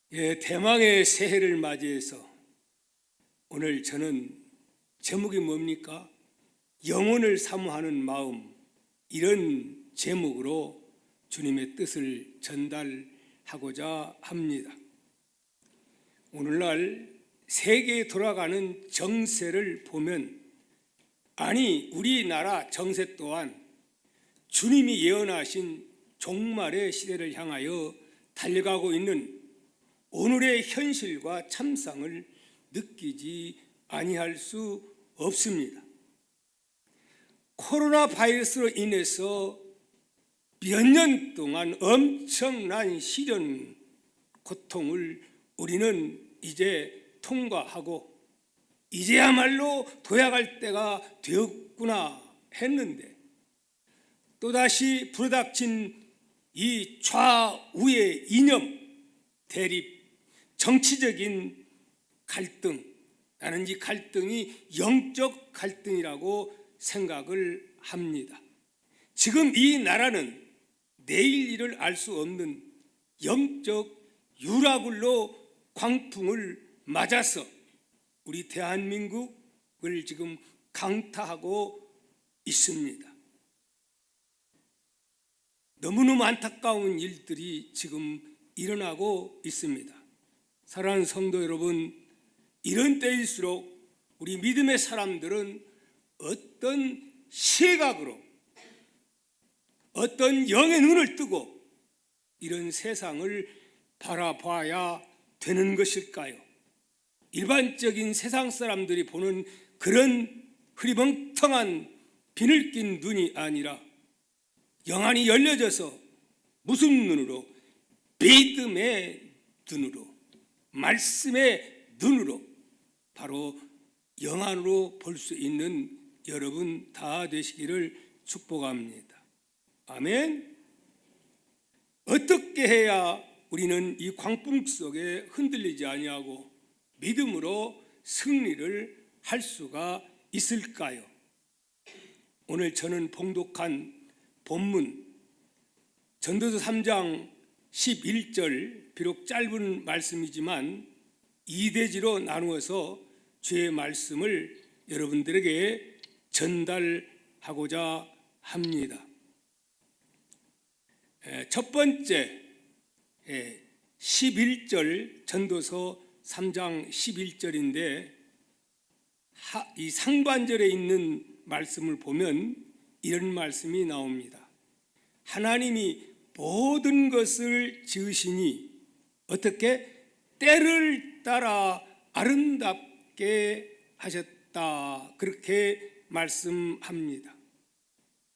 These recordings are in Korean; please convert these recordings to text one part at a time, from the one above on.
대망의 새해를 맞이해서 오늘 저는 제목이 뭡니까? 영혼을 사모하는 마음, 이런 제목으로 주님의 뜻을 전달하고자 합니다. 오늘날 세계에 돌아가는 정세를 보면, 아니 우리나라 정세 또한 주님이 예언하신 종말의 시대를 향하여 달려가고 있는 오늘의 현실과 참상을 느끼지 아니할 수 없습니다. 코로나 바이러스로 인해서 몇 년 동안 엄청난 시련, 고통을 우리는 이제 통과하고 이제야말로 도약할 때가 되었구나 했는데, 또다시 불어닥친 이 좌우의 이념, 대립, 정치적인 갈등, 나는 이 갈등이 영적 갈등이라고 생각을 합니다. 지금 이 나라는 내일 일을 알 수 없는 영적 유라굴로 광풍을 맞아서 우리 대한민국을 지금 강타하고 있습니다. 너무너무 안타까운 일들이 지금 일어나고 있습니다. 사랑하는 성도 여러분, 이런 때일수록 우리 믿음의 사람들은 어떤 시각으로, 어떤 영의 눈을 뜨고 이런 세상을 바라봐야 되는 것일까요? 일반적인 세상 사람들이 보는 그런 흐리멍텅한 비늘낀 눈이 아니라 영안이 열려져서 무슨 눈으로? 믿음의 눈으로, 말씀의 눈으로, 바로 영안으로 볼 수 있는 여러분 다 되시기를 축복합니다. 아멘. 어떻게 해야 우리는 이 광풍 속에 흔들리지 아니하고 믿음으로 승리를 할 수가 있을까요? 오늘 저는 봉독한 본문 전도서 3장 11절, 비록 짧은 말씀이지만 2대지로 나누어서 주의 말씀을 여러분들에게 전달하고자 합니다. 첫 번째 11절, 전도서 3장 11절인데 이 상반절에 있는 말씀을 보면 이런 말씀이 나옵니다. 하나님이 모든 것을 지으시니 어떻게 때를 따라 아름답게 하셨다, 그렇게 말씀합니다.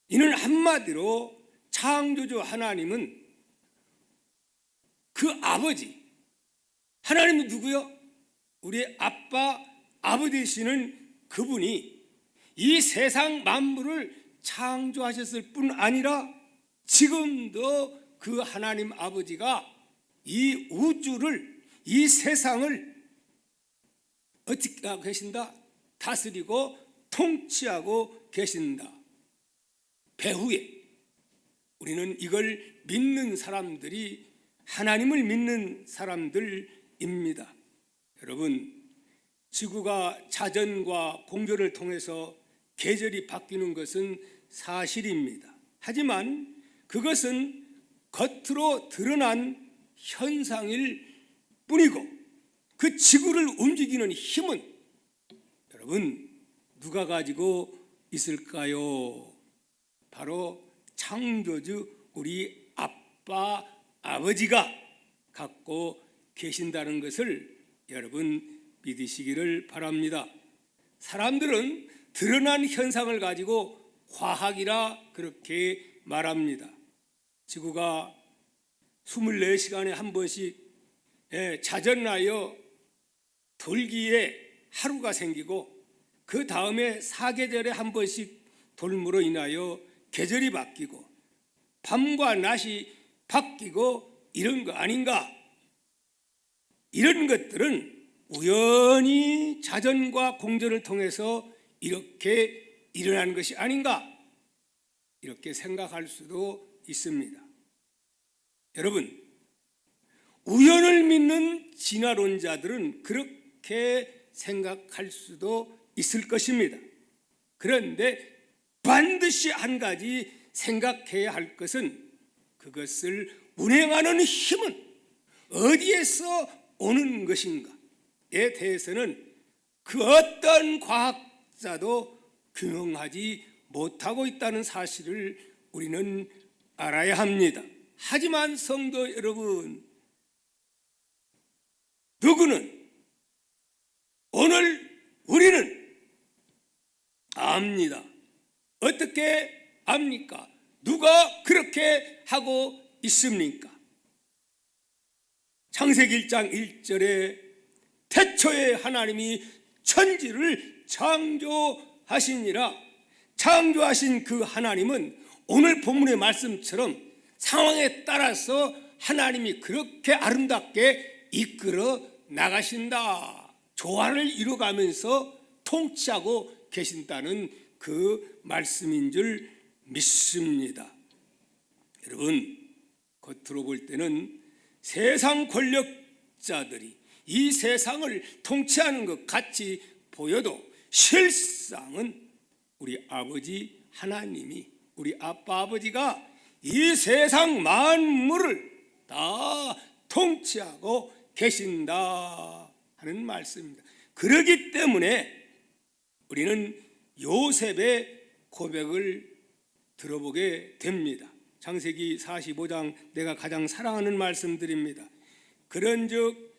이는 한마디로 창조주 하나님은 그 아버지, 하나님은 누구요? 우리의 아빠, 아버지시는 그분이 이 세상 만물을 창조하셨을 뿐 아니라 지금도 그 하나님 아버지가 이 우주를, 이 세상을 어떻게 하고 계신다? 다스리고 통치하고 계신다. 배후에 우리는 이걸 믿는 사람들이 하나님을 믿는 사람들입니다. 여러분, 지구가 자전과 공전을 통해서 계절이 바뀌는 것은 사실입니다. 하지만 그것은 겉으로 드러난 현상일 뿐이고, 그 지구를 움직이는 힘은 여러분 누가 가지고 있을까요? 바로 창조주 우리 아빠, 아버지가 갖고 계신다는 것을 여러분 믿으시기를 바랍니다. 사람들은 드러난 현상을 가지고 과학이라 그렇게 말합니다. 지구가 24시간에 한 번씩 자전하여 돌기에 하루가 생기고, 그 다음에 사계절에 한 번씩 돌므로 인하여 계절이 바뀌고 밤과 낮이 바뀌고 이런 거 아닌가? 이런 것들은 우연히 자전과 공전을 통해서 이렇게 일어난 것이 아닌가? 이렇게 생각할 수도 있습니다. 여러분, 우연을 믿는 진화론자들은 그렇게 생각할 수도 있을 것입니다. 그런데 반드시 한 가지 생각해야 할 것은 그것을 운행하는 힘은 어디에서 오는 것인가에 대해서는 그 어떤 과학자도 규명하지 못하고 있다는 사실을 우리는 알아야 합니다. 하지만 성도 여러분, 누구는 오늘 우리는 압니다. 어떻게 압니까? 누가 그렇게 하고 있습니까? 창세기 1장 1절에 태초에 하나님이 천지를 창조하시니라. 창조하신 그 하나님은 오늘 본문의 말씀처럼 상황에 따라서 하나님이 그렇게 아름답게 이끌어 나가신다. 조화를 이루어가면서 통치하고 계신다는 그 말씀인 줄 믿습니다. 여러분, 겉으로 볼 때는 세상 권력자들이 이 세상을 통치하는 것 같이 보여도 실상은 우리 아버지 하나님이, 우리 아빠 아버지가 이 세상 만물을 다 통치하고 계신다 하는 말씀입니다. 그렇기 때문에 우리는 요셉의 고백을 들어보게 됩니다. 창세기 45장 내가 가장 사랑하는 말씀들입니다. 그런즉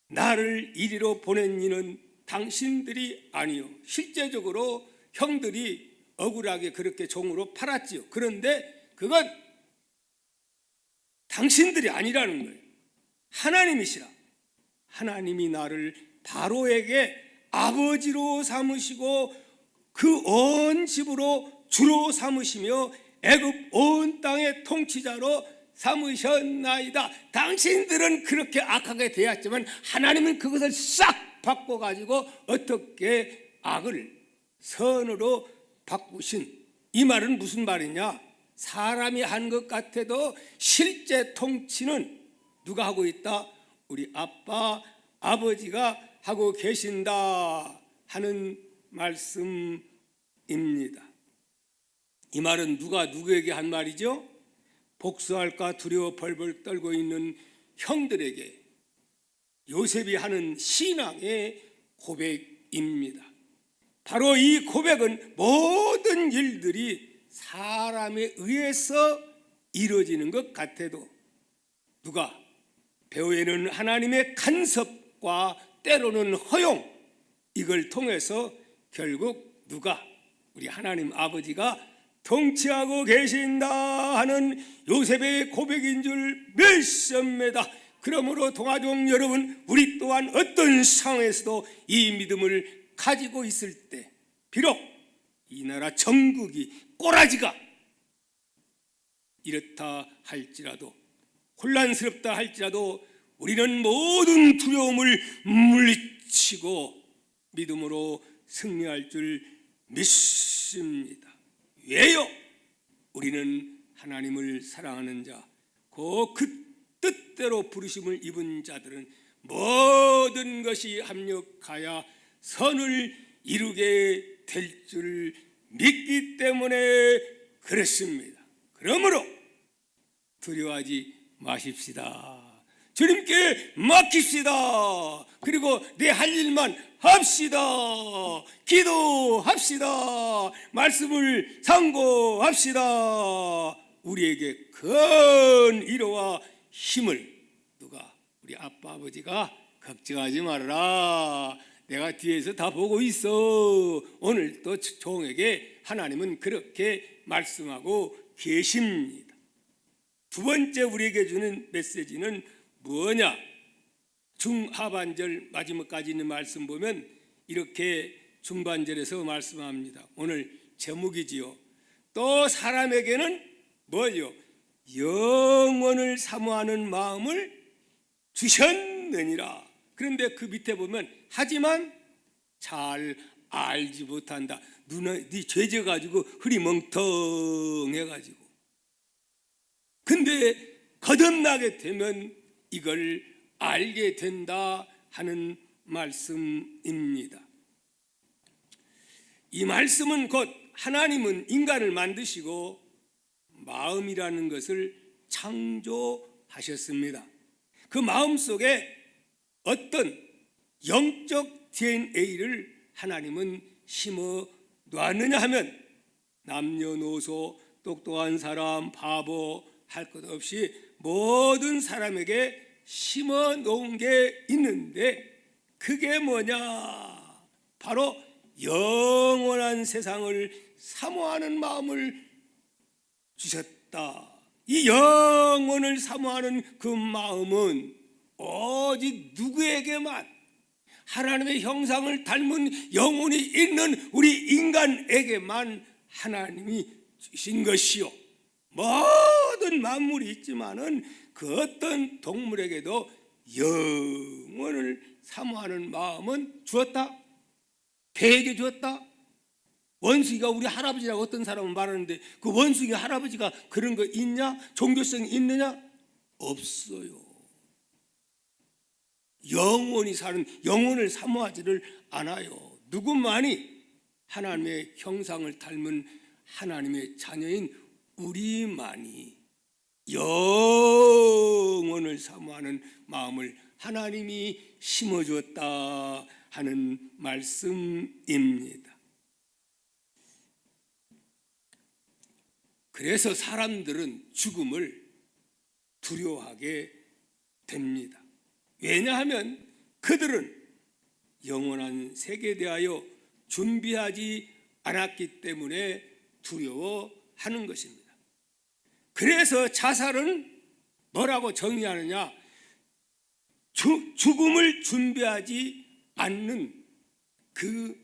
나를 이리로 보낸 이는 당신들이 아니요, 실제적으로 형들이 억울하게 그렇게 종으로 팔았지요. 그런데 그건 당신들이 아니라는 거예요. 하나님이시라. 하나님이 나를 바로에게 아버지로 삼으시고 그 온 집으로 주로 삼으시며 애굽 온 땅의 통치자로 삼으셨나이다. 당신들은 그렇게 악하게 되었지만 하나님은 그것을 싹 바꿔가지고 어떻게 악을 선으로 바꾸신, 이 말은 무슨 말이냐? 사람이 한 것 같아도 실제 통치는 누가 하고 있다? 우리 아빠 아버지가 하고 계신다 하는 말씀입니다. 이 말은 누가 누구에게 한 말이죠? 복수할까 두려워 벌벌 떨고 있는 형들에게 요셉이 하는 신앙의 고백입니다. 바로 이 고백은 모든 일들이 사람에 의해서 이루어지는 것 같아도 누가 배후에는 하나님의 간섭과 때로는 허용, 이걸 통해서 결국 누가 우리 하나님 아버지가 통치하고 계신다 하는 요셉의 고백인 줄 믿습니다. 그러므로 동아종 여러분, 우리 또한 어떤 상황에서도 이 믿음을 가지고 있을 때 비록 이 나라 전국이 꼬라지가 이렇다 할지라도, 혼란스럽다 할지라도 우리는 모든 두려움을 물리치고 믿음으로 승리할 줄 믿습니다. 왜요? 우리는 하나님을 사랑하는 자, 그 뜻대로 부르심을 입은 자들은 모든 것이 합력하여 선을 이루게 될 줄 믿기 때문에 그렇습니다. 그러므로 두려워하지 마십시다. 주님께 맡깁시다. 그리고 내 할 일만 합시다. 기도합시다. 말씀을 상고합시다. 우리에게 큰 위로와 힘을 누가? 우리 아빠 아버지가 걱정하지 말아라. 내가 뒤에서 다 보고 있어. 오늘 또 종에게 하나님은 그렇게 말씀하고 계십니다. 두 번째 우리에게 주는 메시지는 뭐냐? 중하반절 마지막까지 있는 말씀 보면 이렇게 중반절에서 말씀합니다. 오늘 제목이지요. 또 사람에게는 뭐요? 영원을 사모하는 마음을 주셨느니라. 그런데 그 밑에 보면 하지만 잘 알지 못한다. 눈에 네 죄져가지고 흐리멍텅해가지고. 근데 거듭나게 되면 이걸 알게 된다 하는 말씀입니다. 이 말씀은 곧 하나님은 인간을 만드시고 마음이라는 것을 창조하셨습니다. 그 마음 속에 어떤 영적 DNA를 하나님은 심어 놨느냐 하면 남녀노소, 똑똑한 사람, 바보 할 것 없이 모든 사람에게 심어 놓은 게 있는데, 그게 뭐냐? 바로 영원한 세상을 사모하는 마음을 주셨다. 이 영원을 사모하는 그 마음은 오직 누구에게만, 하나님의 형상을 닮은 영혼이 있는 우리 인간에게만 하나님이 주신 것이요, 모든 만물이 있지만은 그 어떤 동물에게도 영원을 사모하는 마음은 주었다? 개에게 주었다? 원숭이가 우리 할아버지라고 어떤 사람은 말하는데, 그 원숭이 할아버지가 그런 거 있냐? 종교성이 있느냐? 없어요. 영원히 사는, 영혼을 사모하지를 않아요. 누구만이 하나님의 형상을 닮은 하나님의 자녀인 우리만이 영혼을 사모하는 마음을 하나님이 심어주었다 하는 말씀입니다. 그래서 사람들은 죽음을 두려워하게 됩니다. 왜냐하면 그들은 영원한 세계에 대하여 준비하지 않았기 때문에 두려워하는 것입니다. 그래서 자살은 뭐라고 정의하느냐? 죽음을 준비하지 않는 그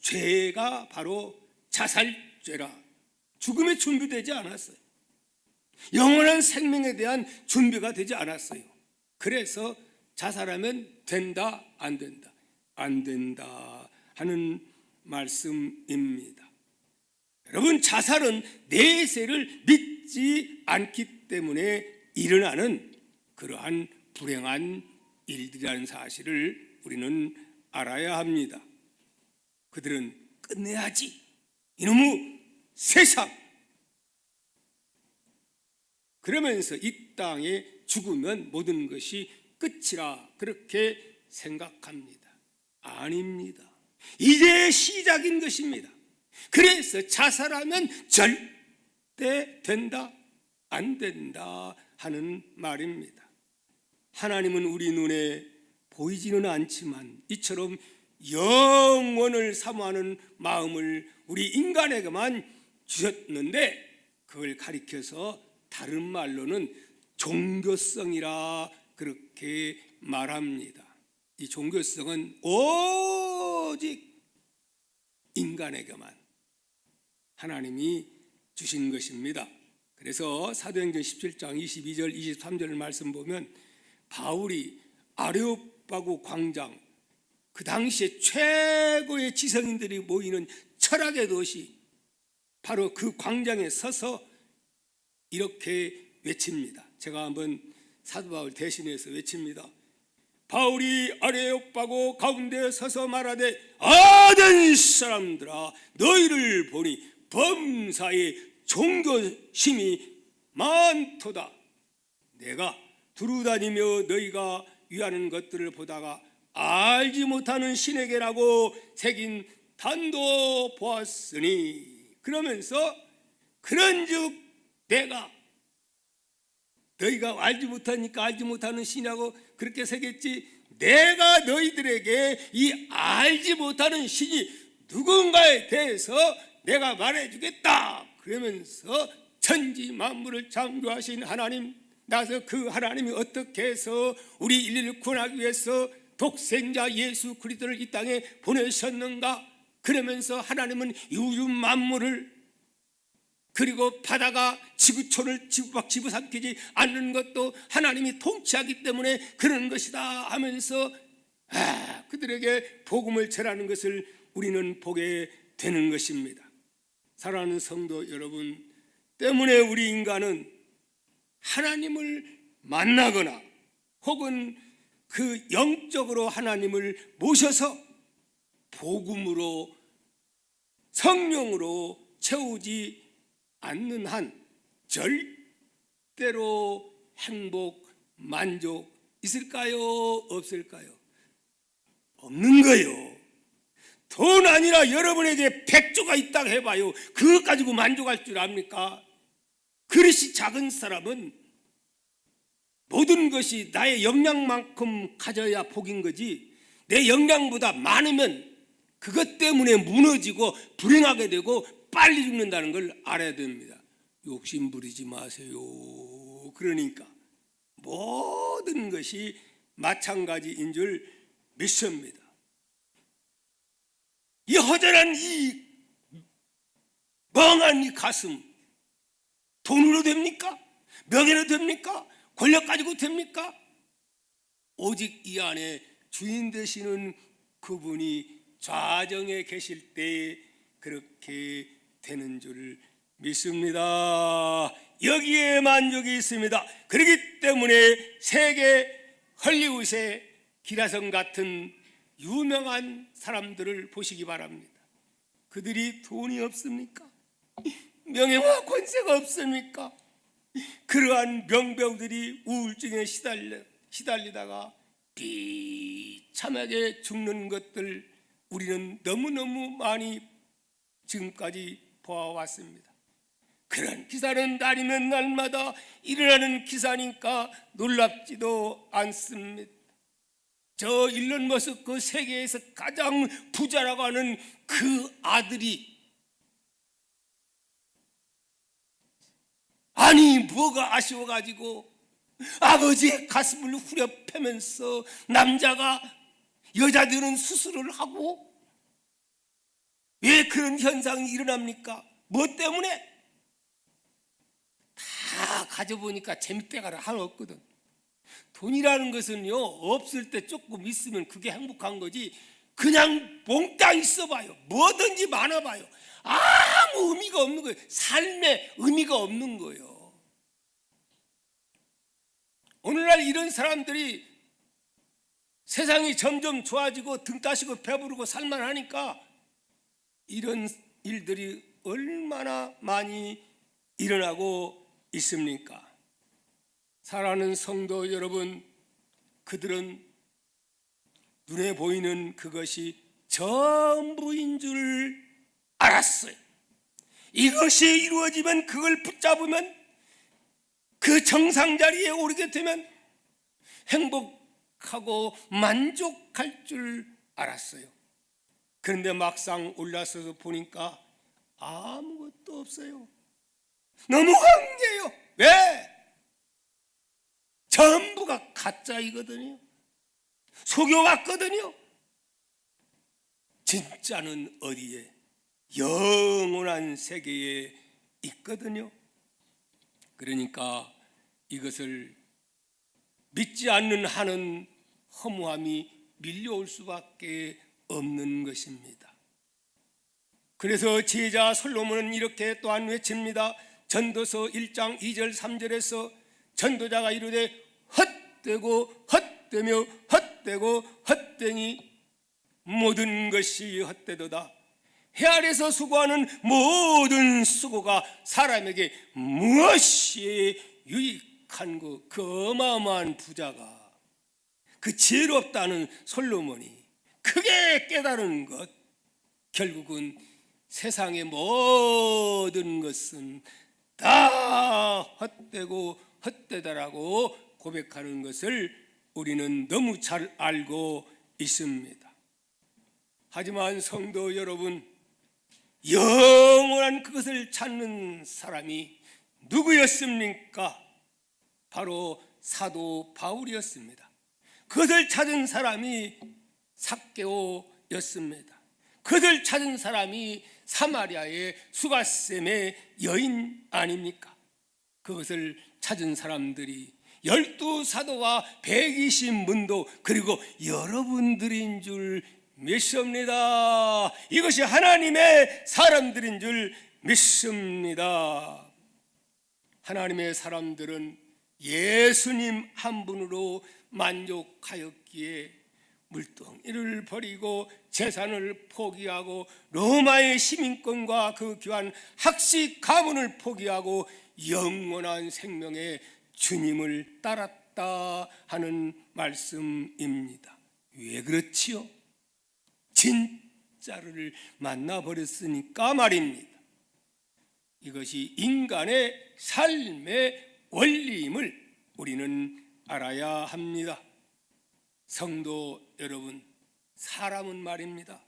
죄가 바로 자살죄라. 죽음에 준비되지 않았어요. 영원한 생명에 대한 준비가 되지 않았어요. 그래서 자살하면 된다, 안 된다? 안 된다 하는 말씀입니다. 여러분, 자살은 내세를 믿지 않기 때문에 일어나는 그러한 불행한 일들이라는 사실을 우리는 알아야 합니다. 그들은 끝내야지, 이놈의 세상, 그러면서 이 땅에 죽으면 모든 것이 끝이라 그렇게 생각합니다. 아닙니다. 이제 시작인 것입니다. 그래서 자살하면 절대 된다, 안 된다 하는 말입니다. 하나님은 우리 눈에 보이지는 않지만 이처럼 영원을 사모하는 마음을 우리 인간에게만 주셨는데, 그걸 가리켜서 다른 말로는 종교성이라 그렇게 말합니다. 이 종교성은 오직 인간에게만 하나님이 주신 것입니다. 그래서 사도행전 17장 22절 23절 말씀 보면 바울이 아레오파고 광장, 그 당시에 최고의 지성인들이 모이는 철학의 도시, 바로 그 광장에 서서 이렇게 외칩니다. 제가 한번 사도 바울 대신해서 외칩니다. 바울이 아레오파고 가운데 서서 말하되, 아덴 사람들아, 너희를 보니 범사에 종교심이 많도다. 내가 두루다니며 너희가 위하는 것들을 보다가 알지 못하는 신에게라고 새긴 단도 보았으니, 그러면서 그런즉 내가, 너희가 알지 못하니까 알지 못하는 신이라고 그렇게 새겼지, 내가 너희들에게 이 알지 못하는 신이 누군가에 대해서 내가 말해주겠다. 그러면서 천지 만물을 창조하신 하나님, 나서 그 하나님이 어떻게 해서 우리 인류를 구원하기 위해서 독생자 예수 그리스도를 이 땅에 보내셨는가. 그러면서 하나님은 이 우주 만물을, 그리고 바다가 지구촌을 집어삼키지 않는 것도 하나님이 통치하기 때문에 그런 것이다 하면서 그들에게 복음을 전하는 것을 우리는 보게 되는 것입니다. 사랑하는 성도 여러분, 때문에 우리 인간은 하나님을 만나거나 혹은 그 영적으로 하나님을 모셔서 복음으로 성령으로 채우지 않는 한 절대로 행복, 만족 있을까요? 없을까요? 없는 거예요. 돈 아니라 여러분에게 100조가 있다고 해봐요. 그것 가지고 만족할 줄 압니까? 그릇이 작은 사람은 모든 것이 나의 역량만큼 가져야 복인 거지, 내 역량보다 많으면 그것 때문에 무너지고 불행하게 되고 빨리 죽는다는 걸 알아야 됩니다. 욕심 부리지 마세요. 그러니까 모든 것이 마찬가지인 줄 믿습니다. 이 허전한 이 멍한 이 가슴, 돈으로 됩니까? 명예로 됩니까? 권력 가지고 됩니까? 오직 이 안에 주인 되시는 그분이 좌정에 계실 때 그렇게 되는 줄 믿습니다. 여기에 만족이 있습니다. 그렇기 때문에 세계 헐리우드의 기라성 같은 유명한 사람들을 보시기 바랍니다. 그들이 돈이 없습니까? 명예와 권세가 없습니까? 그러한 명배우들이 우울증에 시달리다가 비참하게 죽는 것들 우리는 너무너무 많이 지금까지 보아왔습니다. 그런 기사는 날이면 날마다 일어나는 기사니까 놀랍지도 않습니다. 저 일론 머스크, 그 세계에서 가장 부자라고 하는 그 아들이, 아니 뭐가 아쉬워가지고 아버지의 가슴을 후려 패면서 남자가 여자들은 수술을 하고, 왜 그런 현상이 일어납니까? 뭐 때문에? 다 가져보니까 재밌대가 하나 없거든. 돈이라는 것은요, 없을 때 조금 있으면 그게 행복한 거지, 그냥 몽땅 있어봐요, 뭐든지 많아봐요, 아무 의미가 없는 거예요. 삶에 의미가 없는 거예요. 오늘날 이런 사람들이 세상이 점점 좋아지고 등 따시고 배부르고 살만하니까 이런 일들이 얼마나 많이 일어나고 있습니까? 사랑하는 성도 여러분, 그들은 눈에 보이는 그것이 전부인 줄 알았어요. 이것이 이루어지면, 그걸 붙잡으면, 그 정상 자리에 오르게 되면 행복하고 만족할 줄 알았어요. 그런데 막상 올라서서 보니까 아무것도 없어요. 너무 황제요. 왜? 전부가 가짜이거든요. 속여왔거든요. 진짜는 어디에? 영원한 세계에 있거든요. 그러니까 이것을 믿지 않는 한은 허무함이 밀려올 수밖에 없는 것입니다. 그래서 지혜자 솔로몬은 이렇게 또한 외칩니다. 전도서 1장 2절 3절에서 전도자가 이르되 헛되고 헛되며 헛되고 헛되니 모든 것이 헛되도다. 해 아래서 수고하는 모든 수고가 사람에게 무엇이 유익한 그 어마어마한 부자가, 그 지혜롭다는 솔로몬이 크게 깨달은 것, 결국은 세상의 모든 것은 다 헛되고 헛되다라고 고백하는 것을 우리는 너무 잘 알고 있습니다. 하지만 성도 여러분, 영원한 그것을 찾는 사람이 누구였습니까? 바로 사도 바울이었습니다. 그것을 찾은 사람이 삭개오였습니다. 그것을 찾은 사람이 사마리아의 수가셈의 여인 아닙니까? 그것을 찾은 사람들이 12사도와 120문도 그리고 여러분들인 줄 믿습니다. 이것이 하나님의 사람들인 줄 믿습니다. 하나님의 사람들은 예수님 한 분으로 만족하였기에 물덩이를 버리고 재산을 포기하고 로마의 시민권과 그 귀한 학식 가문을 포기하고 영원한 생명의 주님을 따랐다 하는 말씀입니다. 왜 그렇지요? 진짜를 만나버렸으니까 말입니다. 이것이 인간의 삶의 원리임을 우리는 알아야 합니다. 성도 여러분, 사람은 말입니다,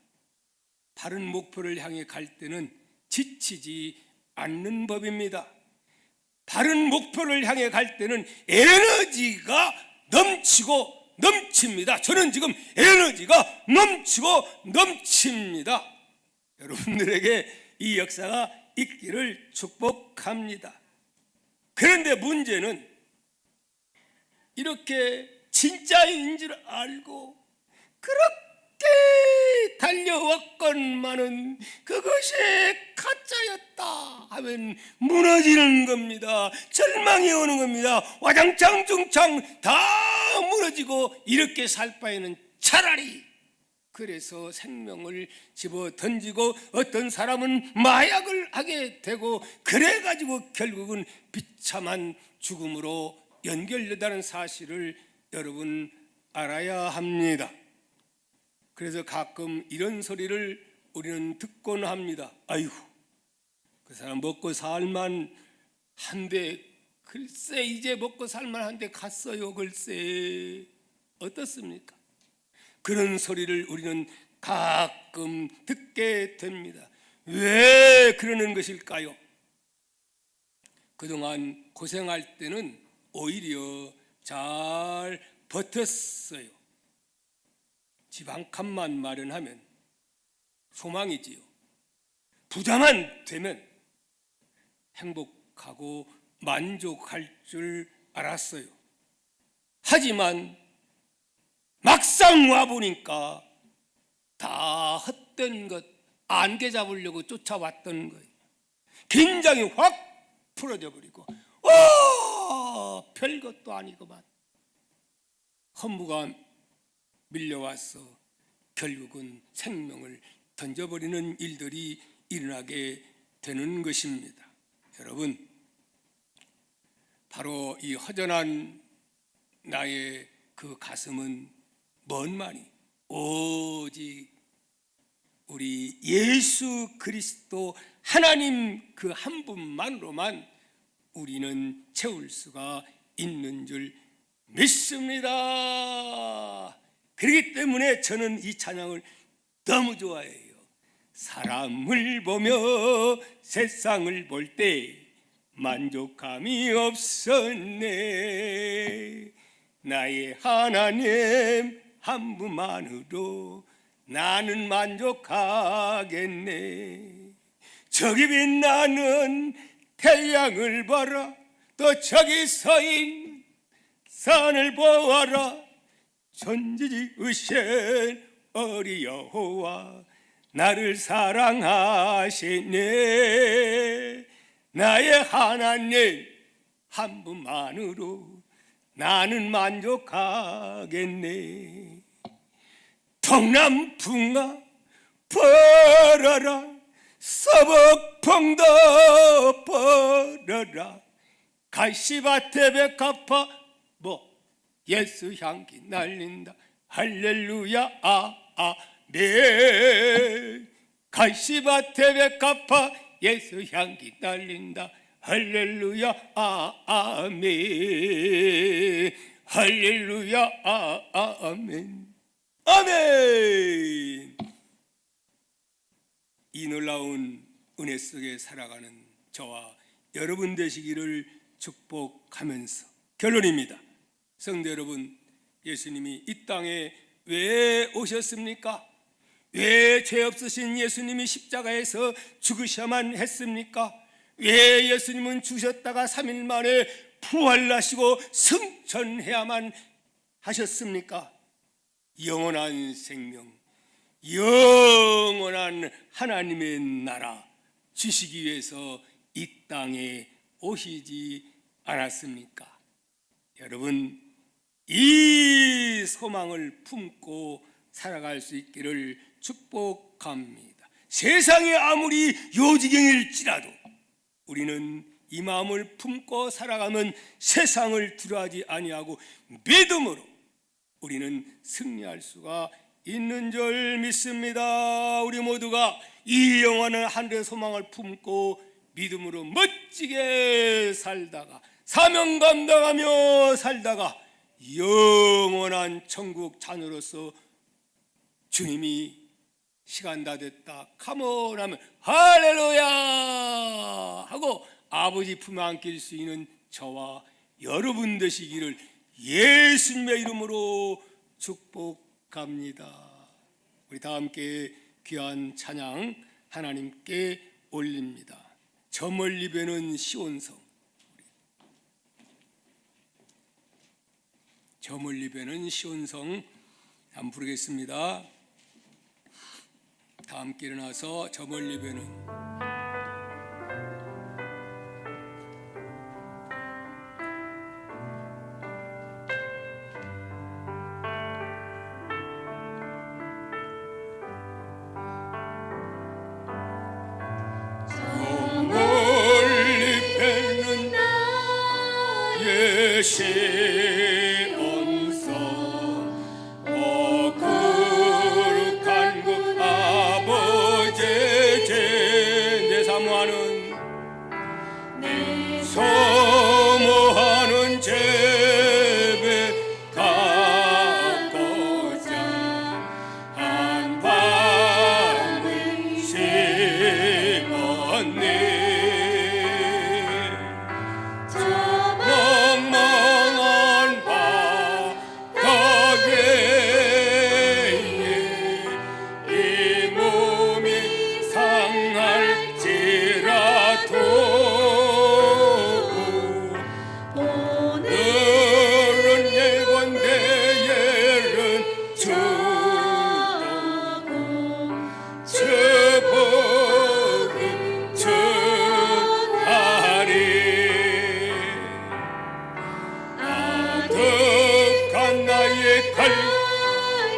바른 목표를 향해 갈 때는 지치지 않는 법입니다. 바른 목표를 향해 갈 때는 에너지가 넘치고 넘칩니다. 저는 지금 에너지가 넘치고 넘칩니다. 여러분들에게 이 역사가 있기를 축복합니다. 그런데 문제는 이렇게 진짜인 줄 알고 그렇게 달려왔건만은 그것이 가짜였다 하면 무너지는 겁니다. 절망이 오는 겁니다. 와장창 중창 다 무너지고 이렇게 살 바에는 차라리, 그래서 생명을 집어 던지고 어떤 사람은 마약을 하게 되고 그래가지고 결국은 비참한 죽음으로 연결된다는 사실을 여러분 알아야 합니다. 그래서 가끔 이런 소리를 우리는 듣곤 합니다. 아이고, 그 사람 먹고 살만 한데, 글쎄 이제 먹고 살만 한데 갔어요. 글쎄 어떻습니까? 그런 소리를 우리는 가끔 듣게 됩니다. 왜 그러는 것일까요? 그동안 고생할 때는 오히려 잘 버텼어요. 집 한 칸만 마련하면 소망이지요. 부자만 되면 행복하고 만족할 줄 알았어요. 하지만 막상 와보니까 다 헛된 것, 안개 잡으려고 쫓아왔던 거예요. 긴장이 확 풀어져 버리고 별것도 아니고만 허무가 밀려와서 결국은 생명을 던져버리는 일들이 일어나게 되는 것입니다. 여러분, 바로 이 허전한 나의 그 가슴은 뭔 말이? 오직 우리 예수 그리스도 하나님 그 한 분만으로만 우리는 채울 수가 있는 줄 믿습니다. 그렇기 때문에 저는 이 찬양을 너무 좋아해요. 사람을 보며 세상을 볼 때 만족함이 없었네. 나의 하나님 한 분만으로 나는 만족하겠네. 저기 빛나는 태양을 봐라, 또 저기 서인 산을 보아라. 천지지으신 어리 여호와 나를 사랑하시네. 나의 하나님 한 분만으로 나는 만족하겠네. 동남풍아 벌어라, 서북풍도 벌어라. 갈시밭에 백합화 예수 향기 날린다. 할렐루야 아멘. 갈시밭에 백합화 예수 향기 날린다. 할렐루야 아멘. 할렐루야 아멘. 아멘. 이 놀라운 은혜 속에 살아가는 저와 여러분 되시기를 축복하면서 결론입니다. 성도 여러분, 예수님이 이 땅에 왜 오셨습니까? 왜 죄 없으신 예수님이 십자가에서 죽으셔야만 했습니까? 왜 예수님은 죽으셨다가 3일 만에 부활하시고 승천해야만 하셨습니까? 영원한 생명, 영원한 하나님의 나라 주시기 위해서 이 땅에 오시지 않았습니까? 여러분, 이 소망을 품고 살아갈 수 있기를 축복합니다. 세상이 아무리 요지경일지라도 우리는 이 마음을 품고 살아가면 세상을 두려워하지 아니하고 믿음으로 우리는 승리할 수가 있는 줄 믿습니다. 우리 모두가 이 영원한 하늘의 소망을 품고 믿음으로 멋지게 살다가 사명 감당하며 살다가 영원한 천국 자녀로서 주님이 시간 다 됐다 카몬 하면 할렐루야 하고 아버지 품에 안길 수 있는 저와 여러분 되시기를 예수님의 이름으로 축복합니다. 우리 다 함께 귀한 찬양 하나님께 올립니다. 저 멀리 배는 시온성, 저 멀리 배는 시온성 한번 부르겠습니다. 다 함께 일어나서 저 멀리 배는 시온성 거룩한 그 아버지의 내 사모하는 제배 갖고자 한 방울 심었네.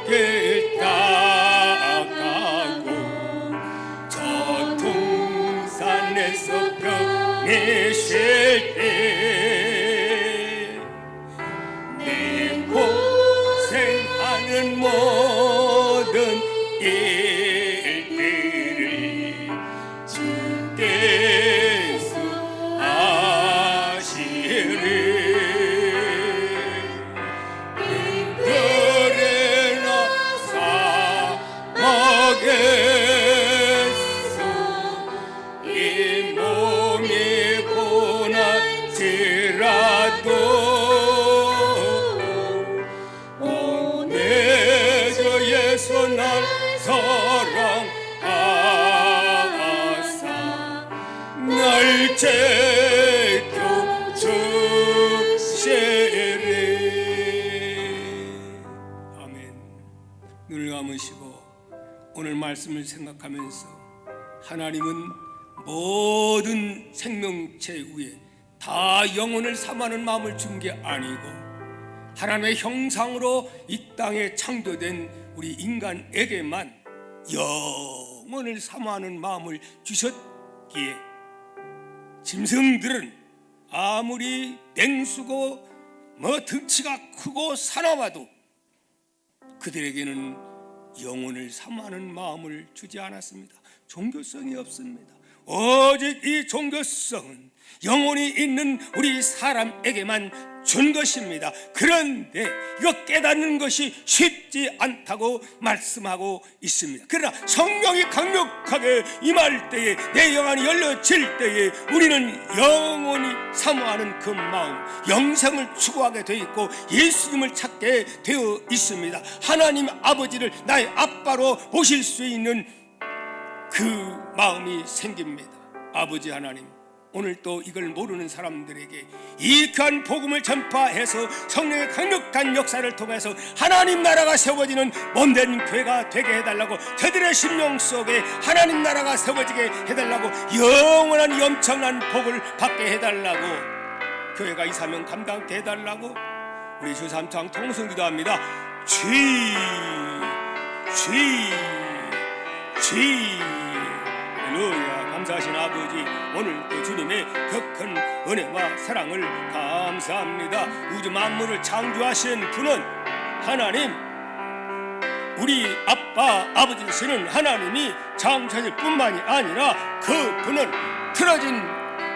길 따가고 저 동산에서 병이 쉴 때 내 고생하는 모든 일들을 주께서 아시리. 이 몸이 고난지라도 내 주 예수 날 사랑하사 날 지켜주시리. 아멘. 눈을 감으시고 오늘 말씀을 생각하면서 하나님은 모든 생명체 위에 다 영혼을 삼하는 마음을 준 게 아니고 하나님의 형상으로 이 땅에 창조된 우리 인간에게만 영혼을 삼하는 마음을 주셨기에 짐승들은 아무리 맹수고 덩치가 크고 사나워도 그들에게는 영혼을 삼하는 마음을 주지 않았습니다. 종교성이 없습니다. 오직 이 종교성은 영혼이 있는 우리 사람에게만 준 것입니다. 그런데 이거 깨닫는 것이 쉽지 않다고 말씀하고 있습니다. 그러나 성령이 강력하게 임할 때에 내 영안이 열려질 때에 우리는 영원히 사모하는 그 마음, 영생을 추구하게 되어 있고 예수님을 찾게 되어 있습니다. 하나님 아버지를 나의 아빠로 모실 수 있는 그 마음이 생깁니다. 아버지 하나님, 오늘 또 이걸 모르는 사람들에게 이 귀한 복음을 전파해서 성령의 강력한 역사를 통해서 하나님 나라가 세워지는 몸된 교회가 되게 해달라고, 저들의 심령 속에 하나님 나라가 세워지게 해달라고, 영원한 엄청난 복을 받게 해달라고, 교회가 이 사명 감당케 해달라고 우리 주 3창 통성기도합니다. 쥐 할렐루야. 감사하신 아버지, 오늘 또 주님의 그 큰 은혜와 사랑을 감사합니다. 우주 만물을 창조하신 분은 하나님, 우리 아빠 아버지 되시는 하나님이 창조하실 뿐만이 아니라 그 분은 틀어진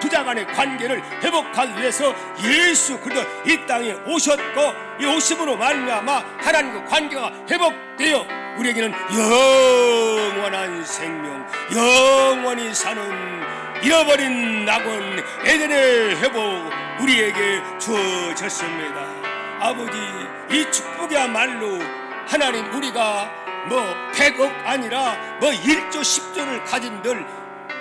부자 간의 관계를 회복하기 위해서 예수 그리스도 이 땅에 오셨고, 이 오심으로 말미암아 하나님과 관계가 회복되어 우리에게는 영원한 생명, 영원히 사는 잃어버린 낙원 에덴의 회복 우리에게 주어졌습니다. 아버지, 이 축복이야말로 하나님, 우리가 100억 아니라 1조 10조를 가진들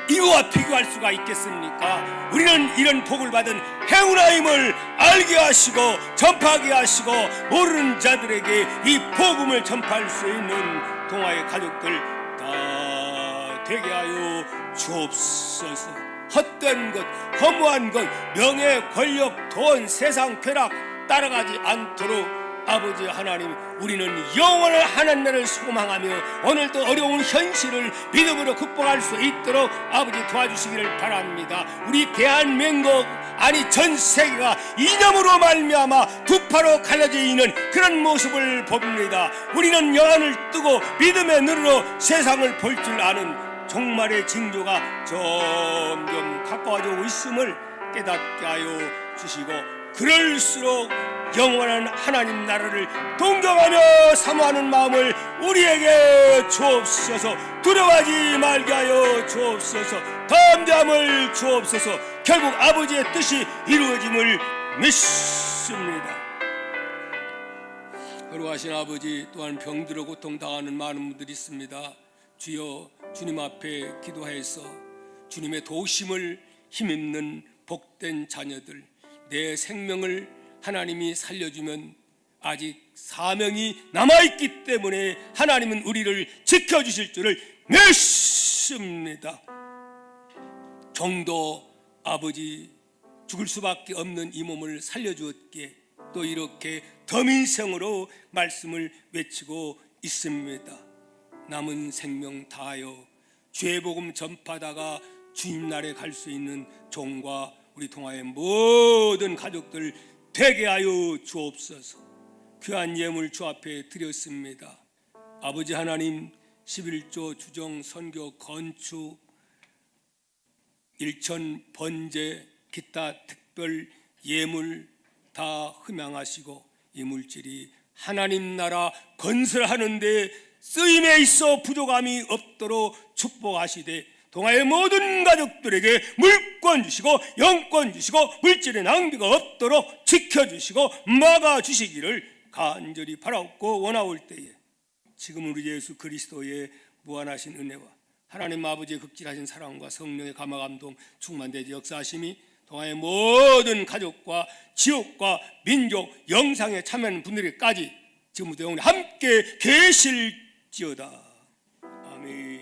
이거와 비교할 수가 있겠습니까? 우리는 이런 복을 받은 행운아임을 알게 하시고 전파하게 하시고, 모르는 자들에게 이 복음을 전파할 수 있는 동화의 가족들 다 되게 하여 주옵소서. 헛된 것, 허무한 것, 명예, 권력, 돈, 세상 쾌락 따라가지 않도록 아버지 하나님, 우리는 영원한 하나님을 소망하며 오늘도 어려운 현실을 믿음으로 극복할 수 있도록 아버지 도와주시기를 바랍니다. 우리 대한민국, 아니 전 세계가 이념으로 말미암아 두 파로 갈라져 있는 그런 모습을 봅니다. 우리는 영안을 뜨고 믿음의 눈으로 세상을 볼 줄 아는 종말의 징조가 점점 가까워지고 있음을 깨닫게 하여 주시고, 그럴수록 영원한 하나님 나라를 동경하며 사모하는 마음을 우리에게 주옵소서. 두려워하지 말게 하여 주옵소서. 담대함을 주옵소서. 결국 아버지의 뜻이 이루어짐을 믿습니다. 거룩하신 아버지, 또한 병들어 고통당하는 많은 분들이 있습니다. 주여, 주님 앞에 기도해서 주님의 도우심을 힘입는 복된 자녀들, 내 생명을 하나님이 살려주면 아직 사명이 남아있기 때문에 하나님은 우리를 지켜주실 줄을 믿습니다. 정도 아버지, 죽을 수밖에 없는 이 몸을 살려주었기에 또 이렇게 더민생으로 말씀을 외치고 있습니다. 남은 생명 다하여 주의 복음 전파다가 주님 나라에 갈 수 있는 종과 우리 동화의 모든 가족들 되게 하여 주옵소서. 귀한 예물 주 앞에 드렸습니다. 아버지 하나님, 11조 주정 선교 건축, 일천 번제 기타 특별 예물 다 흠양하시고 이 물질이 하나님 나라 건설하는 데 쓰임에 있어 부족함이 없도록 축복하시되, 동아의 모든 가족들에게 물권 주시고 영권 주시고 물질의 낭비가 없도록 지켜주시고 막아주시기를 간절히 바라옵고 원하올 때에, 지금 우리 예수 그리스도의 무한하신 은혜와 하나님 아버지의 극진하신 사랑과 성령의 감화감동 충만되지 역사하심이 동아의 모든 가족과 지역과 민족 영상에 참여하는 분들에게까지 지금부터 영원히 함께 계실지어다. 아멘.